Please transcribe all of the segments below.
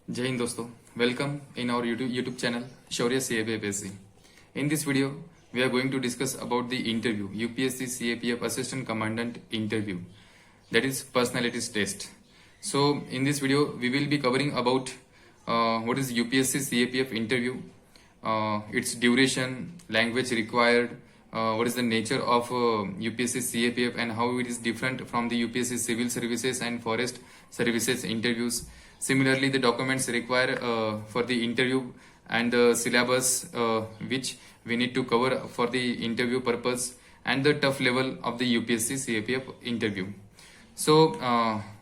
Jai Hind dosto. Welcome in our YouTube channel Shaurya CAPFSC. In this video, we are going to discuss about the interview UPSC CAPF Assistant Commandant interview, that is personalities test. So in this video, we will be covering about what is UPSC CAPF interview, its duration, language required, what is the nature of UPSC CAPF and how it is different from the UPSC Civil Services and Forest Services interviews. Similarly, the documents required for the interview and the syllabus which we need to cover for the interview purpose and the tough level of the UPSC CAPF interview. So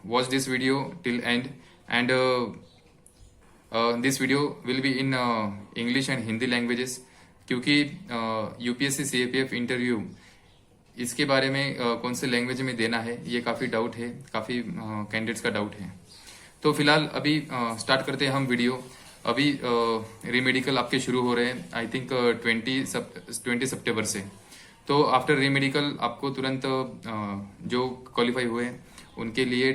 watch this video till end, and this video will be in English and Hindi languages, क्योंकि UPSC CAPF interview इसके बारे में कौन से language में देना है ये काफ़ी डाउट है, काफ़ी कैंडिडेट्स का डाउट है. तो फिलहाल अभी स्टार्ट करते हैं हम वीडियो. अभी रीमेडिकल आपके शुरू हो रहे हैं, आई थिंक 20 सितंबर से. तो आफ्टर रीमेडिकल आपको तुरंत जो क्वालिफाई हुए उनके लिए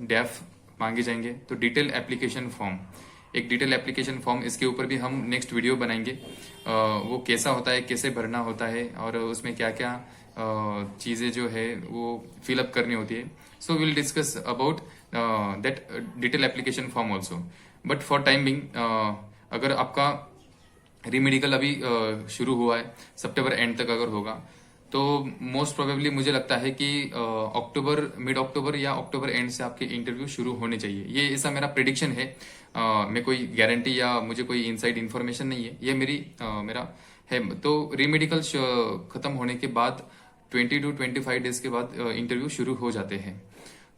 डैफ मांगे जाएंगे. तो डिटेल एप्लीकेशन फॉर्म, एक डिटेल एप्लीकेशन फॉर्म, इसके ऊपर भी हम नेक्स्ट वीडियो बनाएंगे. वो कैसा होता है, कैसे भरना होता है और उसमें क्या क्या चीज़ें जो है वो फिलअप करनी होती है. So will discuss about that detail application form also. But for time being, अगर आपका रीमेडिकल अभी शुरू हुआ है, सितंबर एंड तक अगर होगा, तो मोस्ट प्रोबेबली मुझे लगता है कि अक्टूबर, मिड अक्टूबर या अक्टूबर एंड से आपके इंटरव्यू शुरू होने चाहिए. ये ऐसा मेरा प्रिडिक्शन है. मैं कोई गारंटी या मुझे कोई इनसाइड इन्फॉर्मेशन नहीं है, ये मेरा है. तो रीमेडिकल खत्म होने के बाद 20 to 25 डेज के बाद इंटरव्यू शुरू हो जाते हैं.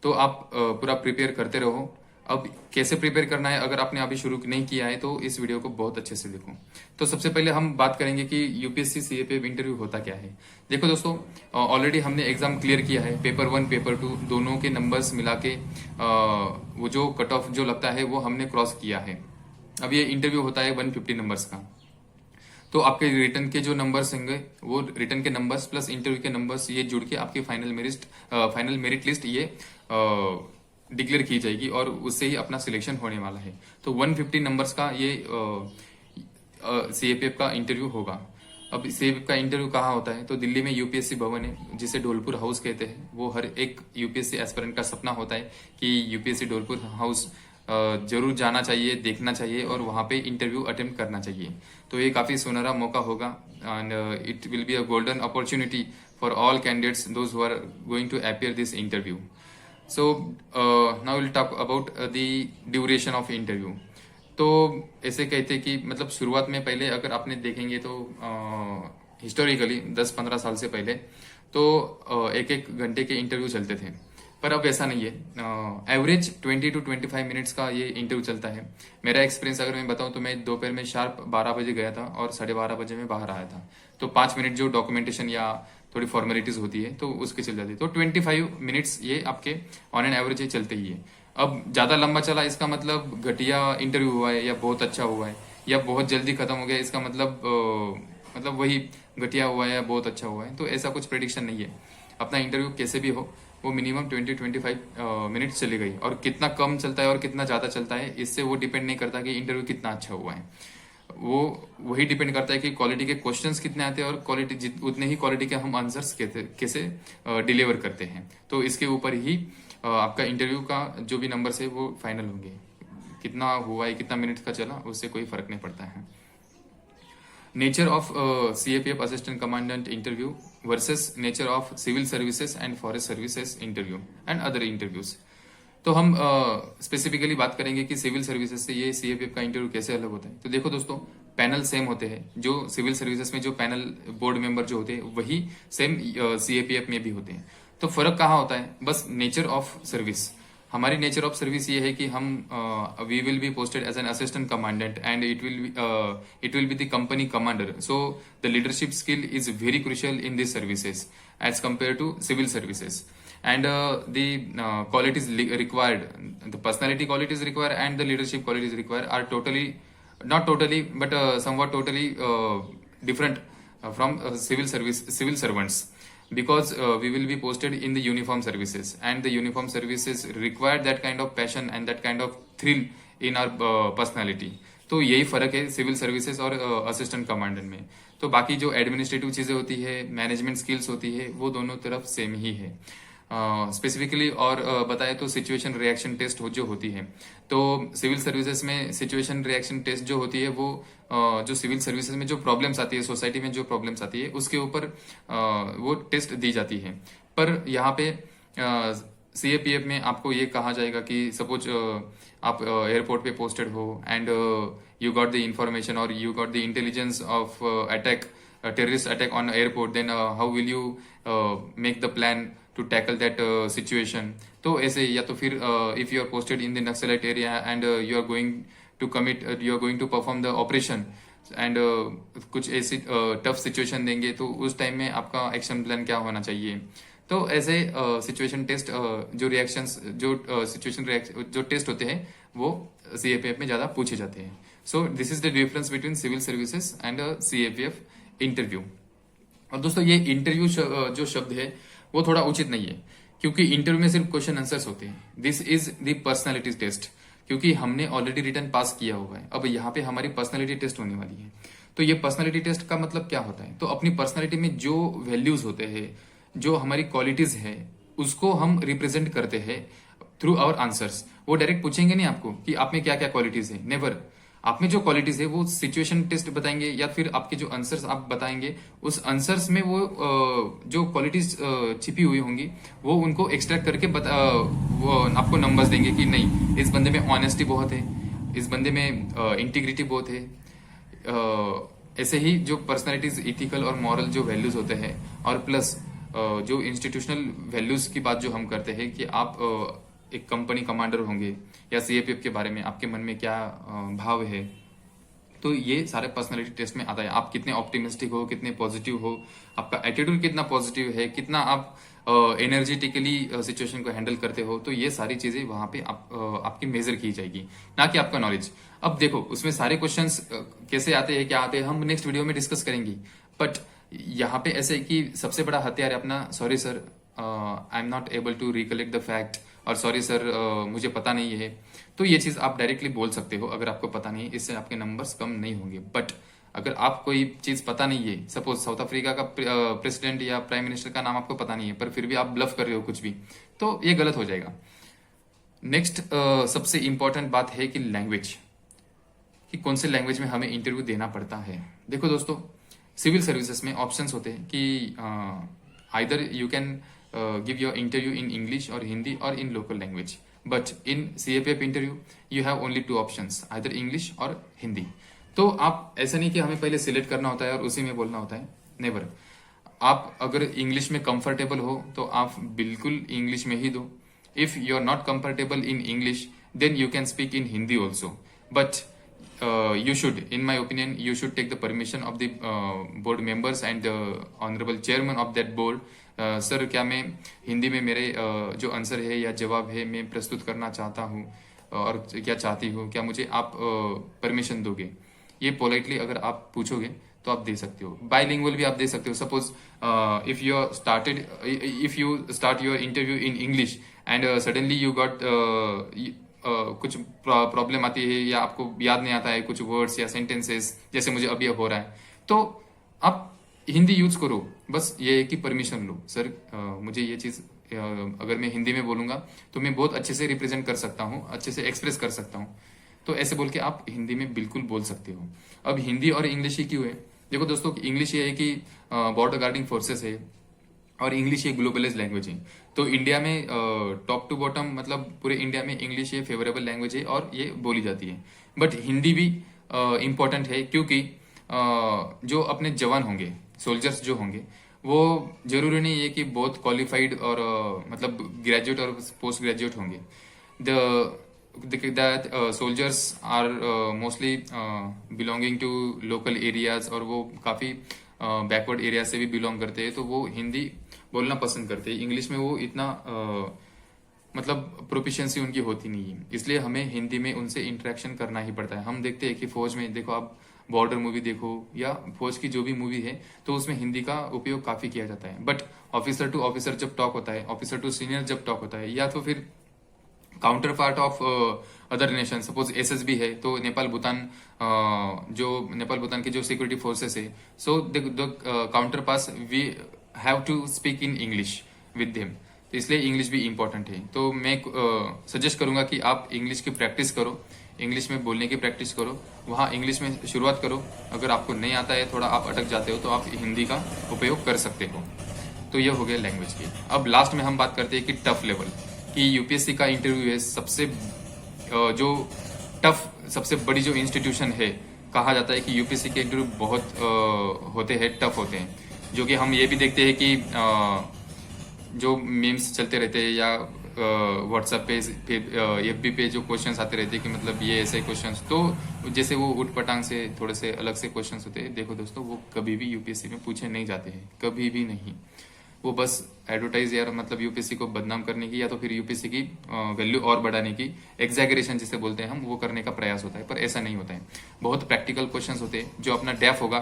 तो आप पूरा प्रिपेयर करते रहो. अब कैसे प्रिपेयर करना है, अगर आपने अभी शुरू नहीं किया है तो इस वीडियो को बहुत अच्छे से देखो. तो सबसे पहले हम बात करेंगे कि यूपीएससी सीएपीएफ इंटरव्यू होता क्या है. देखो दोस्तों, ऑलरेडी हमने एग्जाम क्लियर किया है. पेपर 1 पेपर 2 दोनों के नंबर्स मिला के वो जो कट ऑफ जो लगता है वो हमने क्रॉस किया है. अब ये इंटरव्यू होता है 150 नंबर्स का. तो आपके रिटर्न के जो नंबर्स होंगे वो रिटर्न के नंबर्स प्लस इंटरव्यू के नंबर्स ये जुड़ के आपकी फाइनल मेरिट लिस्ट ये डिक्लेयर की जाएगी और उससे ही अपना सिलेक्शन होने वाला है. तो 150 नंबर्स का ये सीएपीएफ का इंटरव्यू होगा. अब सीएपीएफ का इंटरव्यू कहाँ होता है, तो दिल्ली में यूपीएससी भवन है जिसे ढोलपुर हाउस कहते हैं. वो हर एक यूपीएससी एस्पिरेंट का सपना होता है कि यूपीएससी ढोलपुर हाउस जरूर जाना चाहिए, देखना चाहिए और वहां पे इंटरव्यू अटेम्प्ट करना चाहिए. तो ये काफी सुनहरा मौका होगा and it will be a golden opportunity for all candidates those who are going to appear this interview. So now we'll talk about the duration of interview. तो ऐसे कहते कि मतलब शुरुआत में पहले अगर आपने देखेंगे तो हिस्टोरिकली 10-15 साल से पहले तो एक घंटे के इंटरव्यू चलते थे. पर अब ऐसा नहीं है. एवरेज 20 to 25 मिनट्स का ये इंटरव्यू चलता है. मेरा एक्सपीरियंस अगर मैं बताऊं तो मैं दोपहर में शार्प 12 बजे गया था और 12:30 बजे में बाहर आया था. तो 5 मिनट जो डॉक्यूमेंटेशन या थोड़ी फॉर्मेलिटीज होती है तो उसके चल जाती है. तो 25 मिनट्स ये आपके ऑन एन एवरेज ये चलते ही है. अब ज्यादा लंबा चला इसका मतलब घटिया इंटरव्यू हुआ है या बहुत अच्छा हुआ है, या बहुत जल्दी खत्म हो गया इसका मतलब वही घटिया हुआ है या बहुत अच्छा हुआ है. तो ऐसा कुछ प्रेडिक्शन नहीं है. अपना इंटरव्यू कैसे भी हो वो मिनिमम 20-25 मिनट्स चली गई. और कितना कम चलता है और कितना ज्यादा चलता है इससे वो डिपेंड नहीं करता कि इंटरव्यू कितना अच्छा हुआ है. वो वही डिपेंड करता है कि क्वालिटी के क्वेश्चंस कितने आते हैं और क्वालिटी उतने ही क्वालिटी के हम आंसर्स कैसे डिलीवर करते हैं. तो इसके ऊपर ही आपका इंटरव्यू का जो भी नंबर्स है वो फाइनल होंगे. कितना हुआ है, कितना मिनट का चला, उससे कोई फर्क नहीं पड़ता है. Nature of CAPF assistant commandant interview versus nature of civil services and forest services interview and other interviews. तो हम स्पेसिफिकली बात करेंगे कि सिविल सर्विसेज से ये सीएपीएफ का इंटरव्यू कैसे अलग होता है. तो देखो दोस्तों, पैनल सेम होते हैं. जो सिविल सर्विसेज में जो पैनल बोर्ड मेंबर जो होते हैं वही सेम सीएपीएफ में भी होते हैं. तो फर्क कहाँ होता है, बस नेचर ऑफ सर्विस. हमारी नेचर ऑफ सर्विस ये है कि हम we will be posted as an assistant commandant and it will be the company commander. So the leadership skill is very crucial in this services as compare to civil services. And the qualities required, the personality qualities required and the leadership qualities required are not totally, but somewhat totally different from civil servants. because we will be posted in the uniform services, and the uniform services require that kind of passion and that kind of thrill in our personality. तो यही फर्क है civil services और assistant commandant में। तो बाकी जो administrative चीजें होती है, मैनेजमेंट स्किल्स होती है, वो दोनों तरफ सेम ही है। स्पेसिफिकली और बताए तो सिचुएशन रिएक्शन टेस्ट जो होती है, तो सिविल सर्विसेज में सिचुएशन रिएक्शन टेस्ट जो होती है वो जो सिविल सर्विसेज में जो प्रॉब्लम्स आती है, सोसाइटी में जो प्रॉब्लम्स आती है उसके ऊपर वो टेस्ट दी जाती है। पर यहाँ पे सीएपीएफ में आपको ये कहा जाएगा कि सपोज आप एयरपोर्ट पे पोस्टेड हो and you got the information और you got the intelligence of attack, terrorist attack on airport, then how will you make the plan to tackle that situation। तो ऐसे, या तो फिर if you are posted in the Naxalite area and you are going to commit you are going to perform the operation and कुछ ऐसी tough situation देंगे तो उस टाइम में आपका एक्शन प्लान क्या होना चाहिए। तो ऐसे सिचुएशन टेस्ट जो रिएक्शंस जो सिचुएशन जो टेस्ट होते हैं वो सीएपीएफ में ज्यादा पूछे जाते हैं। So this is the difference between civil services and CAPF interview. और दोस्तों ये इंटरव्यू जो शब्द है वो थोड़ा उचित नहीं है, क्योंकि इंटरव्यू में सिर्फ क्वेश्चन आंसर्स होते हैं। This is the personality test, क्योंकि हमने ऑलरेडी रिटर्न पास किया हुआ है। अब यहाँ पे हमारी पर्सनालिटी टेस्ट होने वाली है। तो ये पर्सनालिटी टेस्ट का मतलब क्या होता है, तो अपनी पर्सनालिटी में जो वैल्यूज होते हैं, जो हमारी क्वालिटीज है, उसको हम रिप्रेजेंट करते हैं थ्रू आवर आंसर्स। वो डायरेक्ट पूछेंगे नहीं आपको कि आप में क्या क्या क्वालिटीज है, नेवर। आप में जो क्वालिटीज है वो सिचुएशन टेस्ट बताएंगे, या फिर आपके जो आंसर्स आप बताएंगे उस आंसर्स में वो जो क्वालिटीज छिपी हुई होंगी वो उनको एक्सट्रैक्ट करके वो आपको नंबर्स देंगे कि नहीं, इस बंदे में ऑनेस्टी बहुत है, इस बंदे में इंटीग्रिटी बहुत है। ऐसे ही जो पर्सनैलिटीज, इथिकल और मॉरल जो वैल्यूज होते हैं, और प्लस जो इंस्टीट्यूशनल वैल्यूज की बात जो हम करते हैं कि आप एक कंपनी कमांडर होंगे या सीएपीएफ के बारे में आपके मन में क्या भाव है, तो ये सारे पर्सनालिटी टेस्ट में आता है। आप कितने ऑप्टिमिस्टिक हो, कितने पॉजिटिव हो, आपका एटीट्यूड कितना पॉजिटिव है, कितना आप एनर्जेटिकली सिचुएशन को हैंडल करते हो। तो ये सारी चीजें वहां पे आपकी मेजर की जाएगी, ना कि आपका नॉलेज। अब देखो उसमें सारे क्वेश्चंस कैसे आते हैं, क्या आते हैं, हम नेक्स्ट वीडियो में डिस्कस करेंगे। बट यहाँ पे ऐसे कि सबसे बड़ा हथियार है अपना sorry sir, I am not able to recollect the fact, और सॉरी सर मुझे पता नहीं है। तो ये चीज आप डायरेक्टली बोल सकते हो अगर आपको पता नहीं है, इससे आपके नंबर्स कम नहीं होंगे। बट अगर आप कोई चीज पता नहीं है, सपोज साउथ अफ्रीका का प्रेसिडेंट या प्राइम मिनिस्टर का नाम आपको पता नहीं है, पर फिर भी आप ब्लफ कर रहे हो कुछ भी, तो ये गलत हो जाएगा। नेक्स्ट सबसे इंपॉर्टेंट बात है कि लैंग्वेज, कि कौन से लैंग्वेज में हमें इंटरव्यू देना पड़ता है। देखो दोस्तों, सिविल सर्विसेज में ऑप्शंस होते हैं कि either you can give your interview in English or Hindi or in local language, but in CAPF interview you have only two options, either English or Hindi। तो आप ऐसा नहीं कि हमें पहले सिलेक्ट करना होता है और उसी में बोलना होता है, नेवर। आप अगर इंग्लिश में कंफर्टेबल हो तो आप बिल्कुल इंग्लिश में ही दो। If you are not comfortable in English then you can speak in Hindi also, but you should, in my opinion, you should take the permission of the board members and the honorable chairman of that board। Sir क्या मैं हिंदी में मेरे जो answer है या जवाब है मैं प्रस्तुत करना चाहता हूँ और क्या चाहती हूँ, क्या मुझे आप परमिशन दोगे। ये पोलाइटली अगर आप पूछोगे तो आप दे सकते हो। बाइलिंगुअल भी आप दे सकते हो। Suppose if you start your interview in English and suddenly you got कुछ प्रॉब्लम आती है या आपको याद नहीं आता है कुछ वर्ड्स या सेंटेंसेस, जैसे मुझे अभी हो रहा है, तो आप हिंदी यूज करो। बस ये है कि परमिशन लो, सर मुझे ये चीज अगर मैं हिंदी में बोलूंगा तो मैं बहुत अच्छे से रिप्रेजेंट कर सकता हूँ, अच्छे से एक्सप्रेस कर सकता हूँ। तो ऐसे बोल के आप हिंदी में बिल्कुल बोल सकते हो। अब हिंदी और इंग्लिश ही क्यों है, देखो दोस्तों, इंग्लिश ये है कि बॉर्डर गार्डिंग फोर्सेस है और इंग्लिश ये ग्लोबलाइज लैंग्वेज है। तो इंडिया में टॉप टू बॉटम मतलब पूरे इंडिया में इंग्लिश ये फेवरेबल लैंग्वेज है और ये बोली जाती है। बट हिंदी भी इम्पोर्टेंट है, क्योंकि जो अपने जवान होंगे, सोल्जर्स जो होंगे, वो जरूरी नहीं है कि बहुत क्वालिफाइड और मतलब ग्रेजुएट और पोस्ट ग्रेजुएट होंगे। That soldiers are mostly belonging to local areas, और वो काफी बैकवर्ड एरिया से भी बिलोंग करते हैं, तो वो हिंदी बोलना पसंद करते हैं। इंग्लिश में वो इतना मतलब प्रोफिशिएंसी उनकी होती नहीं है, इसलिए हमें हिंदी में उनसे इंटरेक्शन करना ही पड़ता है। हम देखते हैं कि फौज में देखो, आप बॉर्डर मूवी देखो या फौज की जो भी मूवी है, तो उसमें हिंदी का उपयोग काफी किया जाता है। बट ऑफिसर टू ऑफिसर जब टॉक होता है, ऑफिसर टू सीनियर जब टॉक होता है, या तो फिर counter part of other nation, suppose SSB है तो नेपाल भूटान, जो नेपाल भूटान की जो सिक्योरिटी फोर्सेस है, so the counter pass we have to speak in English with them, तो इसलिए इंग्लिश भी इंपॉर्टेंट है। तो मैं सजेस्ट करूंगा कि आप इंग्लिश की प्रैक्टिस करो, इंग्लिश में बोलने की प्रैक्टिस करो, वहाँ इंग्लिश में शुरुआत करो। अगर आपको नहीं आता है, थोड़ा आप अटक जाते हो, तो आप हिंदी का उपयोग कर सकते हो। तो ये हो गया लैंग्वेज की। अब लास्ट में हम बात करते हैं कि टफ लेवल, कि यूपीएससी का इंटरव्यू है सबसे जो टफ, सबसे बड़ी जो इंस्टीट्यूशन है, कहा जाता है कि यूपीएससी के इंटरव्यू बहुत होते हैं, टफ होते हैं। जो कि हम ये भी देखते हैं कि जो मीम्स चलते रहते हैं या व्हाट्सएप पे, एफबी पे जो क्वेश्चंस आते रहते हैं कि मतलब ये ऐसे क्वेश्चंस, तो जैसे वो उठ पटांग से थोड़े से अलग से क्वेश्चंस होते हैं, देखो दोस्तों वो कभी भी यूपीएससी में पूछे नहीं जाते हैं, कभी भी नहीं। वो बस एडवर्टाइज या मतलब यूपीएससी को बदनाम करने की, या तो फिर यूपीएससी की वैल्यू और बढ़ाने की, एग्जैगरेशन जिसे बोलते हैं हम, वो करने का प्रयास होता है, पर ऐसा नहीं होता है। बहुत प्रैक्टिकल क्वेश्चंस होते हैं। जो अपना डेफ होगा,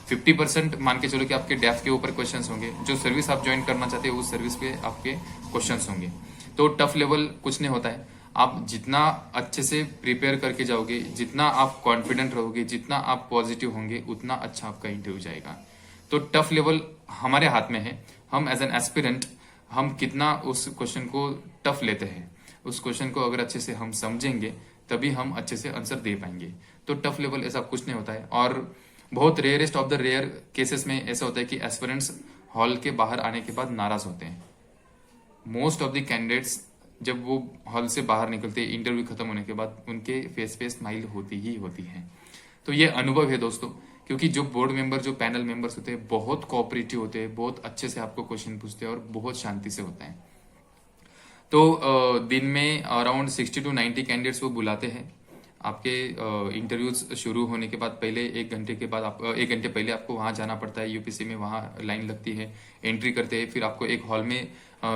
50% मान के चलो कि आपके डेफ के ऊपर क्वेश्चंस होंगे। जो सर्विस आप ज्वाइन करना चाहते हो उस सर्विस पे आपके क्वेश्चंस होंगे। तो टफ लेवल कुछ नहीं होता है। आप जितना अच्छे से प्रिपेयर करके जाओगे, जितना आप कॉन्फिडेंट रहोगे, जितना आप पॉजिटिव होंगे, उतना अच्छा आपका इंटरव्यू जाएगा। तो टफ लेवल हमारे हाथ में है। हम एज एन एस्पिरेंट हम कितना उस क्वेश्चन को टफ लेते हैं, उस क्वेश्चन को अगर अच्छे से हम समझेंगे तभी हम अच्छे से आंसर दे पाएंगे। तो टफ लेवल ऐसा कुछ नहीं होता है। और बहुत rarest of the rare cases में ऐसा होता है कि एस्पिरेंट्स हॉल के बाहर आने के बाद नाराज होते हैं। मोस्ट ऑफ द कैंडिडेट्स जब वो हॉल से बाहर निकलते हैं इंटरव्यू खत्म होने के बाद, उनके फेस पे स्माइल होती ही होती है। तो ये अनुभव है दोस्तों, क्योंकि जो बोर्ड मेंबर, जो पैनल मेंबर्स होते हैं, बहुत कोऑपरेटिव होते हैं, बहुत अच्छे से आपको क्वेश्चन पूछते हैं और बहुत शांति से होता है। तो दिन में अराउंड 60 to 90 कैंडिडेट्स वो बुलाते हैं। आपके इंटरव्यूज शुरू होने के बाद पहले 1 घंटे के बाद, आप 1 घंटे पहले आपको वहां जाना पड़ता है यूपीसी में। वहां लाइन लगती है, एंट्री करते हैं, फिर आपको एक हॉल में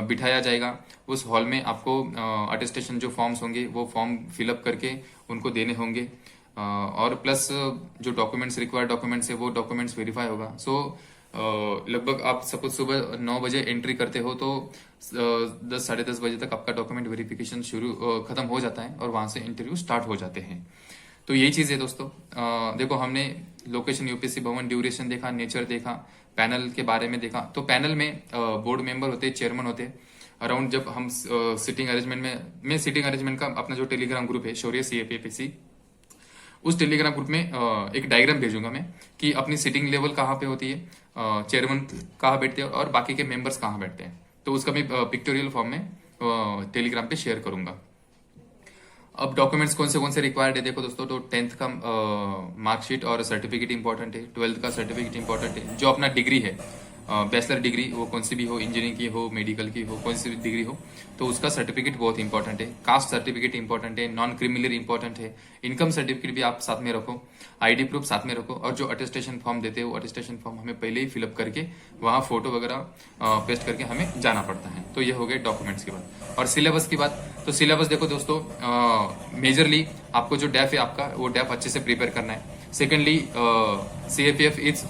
बिठाया जाएगा। उस हॉल में आपको अटेस्टेशन जो फॉर्म्स होंगे वो फॉर्म फिलअप करके उनको देने होंगे, और प्लस जो डॉक्यूमेंट्स, रिक्वायर्ड डॉक्यूमेंट्स है, वो डॉक्यूमेंट्स वेरीफाई होगा। सो लगभग आप सपोज सुबह 9 बजे एंट्री करते हो तो 10 साढ़े 10 बजे तक आपका डॉक्यूमेंट वेरिफिकेशन खत्म हो जाता है और वहां से इंटरव्यू स्टार्ट हो जाते हैं। तो यही चीज है दोस्तों। देखो, हमने लोकेशन यूपीएससी भवन, ड्यूरेशन देखा, नेचर देखा, पैनल के बारे में देखा। तो पैनल में बोर्ड मेंबर होते हैं, चेयरमैन होते हैं। अराउंड जब हम सिटिंग अरेंजमेंट में, मैं सिटिंग अरेंजमेंट का अपना जो टेलीग्राम ग्रुप है, शौर्य सीएपीएफसी, उस टेलीग्राम ग्रुप में एक डायग्राम भेजूंगा मैं कि अपनी सिटिंग लेवल कहाँ पे होती है, चेयरमैन कहाँ बैठते हैं और बाकी के मेंबर्स कहाँ बैठते हैं। तो उसका मैं पिक्टोरियल फॉर्म में टेलीग्राम पे शेयर करूंगा। अब डॉक्यूमेंट्स कौन से रिक्वायर्ड है, देखो दोस्तों। तो 10th का मार्कशीट और सर्टिफिकेट इंपॉर्टेंट है, 12th का सर्टिफिकेट इंपॉर्टेंट है। जो अपना डिग्री है, बैचलर डिग्री, वो कौन सी भी हो, इंजीनियरिंग की हो, मेडिकल की हो, कौन सी भी डिग्री हो, तो उसका सर्टिफिकेट बहुत इंपॉर्टेंट है। कास्ट सर्टिफिकेट इंपॉर्टेंट है, नॉन क्रिमिनल इंपॉर्टेंट है, इनकम सर्टिफिकेट भी आप साथ में रखो, आईडी प्रूफ साथ में रखो। और जो अटेस्टेशन फॉर्म देते हैं वो अटेस्टेशन फॉर्म हमें पहले ही फिलअप करके वहां फोटो वगैरह पेस्ट करके हमें जाना पड़ता है। तो ये हो गए डॉक्यूमेंट्स की बात। और सिलेबस की बात, तो सिलेबस देखो दोस्तों, मेजरली आपको जो डेफ है आपका, वो डेफ अच्छे से प्रिपेयर करना है। Secondly, CAPF is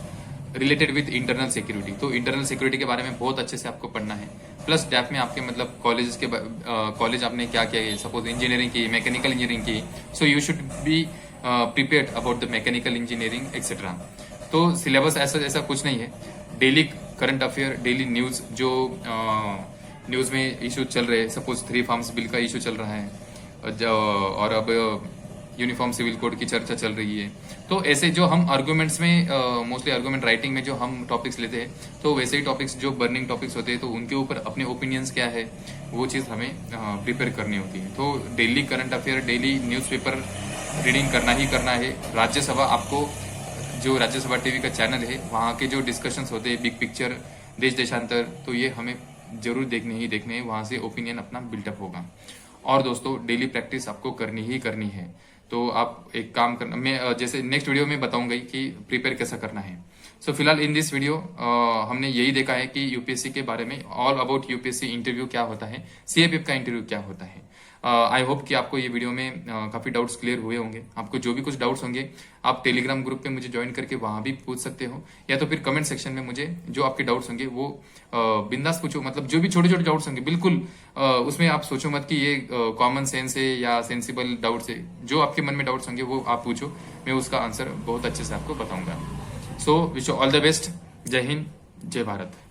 related with internal security, तो इंटरनल सिक्योरिटी के बारे में बहुत अच्छे से आपको पढ़ना है। प्लस डेफ में आपके मतलब कॉलेज आपने क्या किया है, सपोज इंजीनियरिंग की, मैकेनिकल इंजीनियरिंग की, so you should be prepared about the mechanical engineering etcetera. तो सिलेबस ऐसा कुछ नहीं है। Daily current affair, daily news, जो न्यूज में इशू चल रहे हैं, सपोज 3 फार्म्स बिल का इशू चल रहा है, और अब यूनिफॉर्म सिविल कोड की चर्चा चल रही है। तो ऐसे जो हम आर्गुमेंट्स में, मोस्टली आर्गुमेंट राइटिंग में जो हम टॉपिक्स लेते हैं, तो वैसे ही टॉपिक्स जो बर्निंग टॉपिक्स होते हैं, तो उनके ऊपर अपने ओपिनियंस क्या है, वो चीज हमें प्रिपेयर करनी होती है। तो daily current affair, daily newspaper reading करना ही करना है। राज्यसभा, आपको जो राज्यसभा टीवी का चैनल है, वहाँ के जो डिस्कशंस होते हैं, बिग पिक्चर, देश देशांतर, तो ये हमें जरूर देखने हैं। वहां से ओपिनियन अपना बिल्टअप होगा। और दोस्तों, डेली प्रैक्टिस आपको करनी ही करनी है। तो आप एक काम करना, मैं जैसे नेक्स्ट वीडियो में बताऊंगा कि प्रिपेयर कैसा करना है। सो फिलहाल इन दिस वीडियो हमने यही देखा है कि यूपीएससी के बारे में, ऑल अबाउट यूपीएससी इंटरव्यू क्या होता है, सीएपीएफ का इंटरव्यू क्या होता है। आई होप कि आपको ये वीडियो में काफी डाउट्स क्लियर हुए होंगे। आपको जो भी कुछ डाउट्स होंगे आप टेलीग्राम ग्रुप पे मुझे ज्वाइन करके वहां भी पूछ सकते हो, या तो फिर कमेंट सेक्शन में मुझे जो आपके डाउट्स होंगे वो बिंदास पूछो। मतलब जो भी छोटे छोटे डाउट्स होंगे बिल्कुल उसमें आप सोचो मत कि ये कॉमन सेंस है या सेंसिबल डाउट्स है। जो आपके मन में डाउट्स होंगे वो आप पूछो, मैं उसका आंसर बहुत अच्छे से आपको बताऊंगा। So wish you all the best. जय हिंद, जय भारत।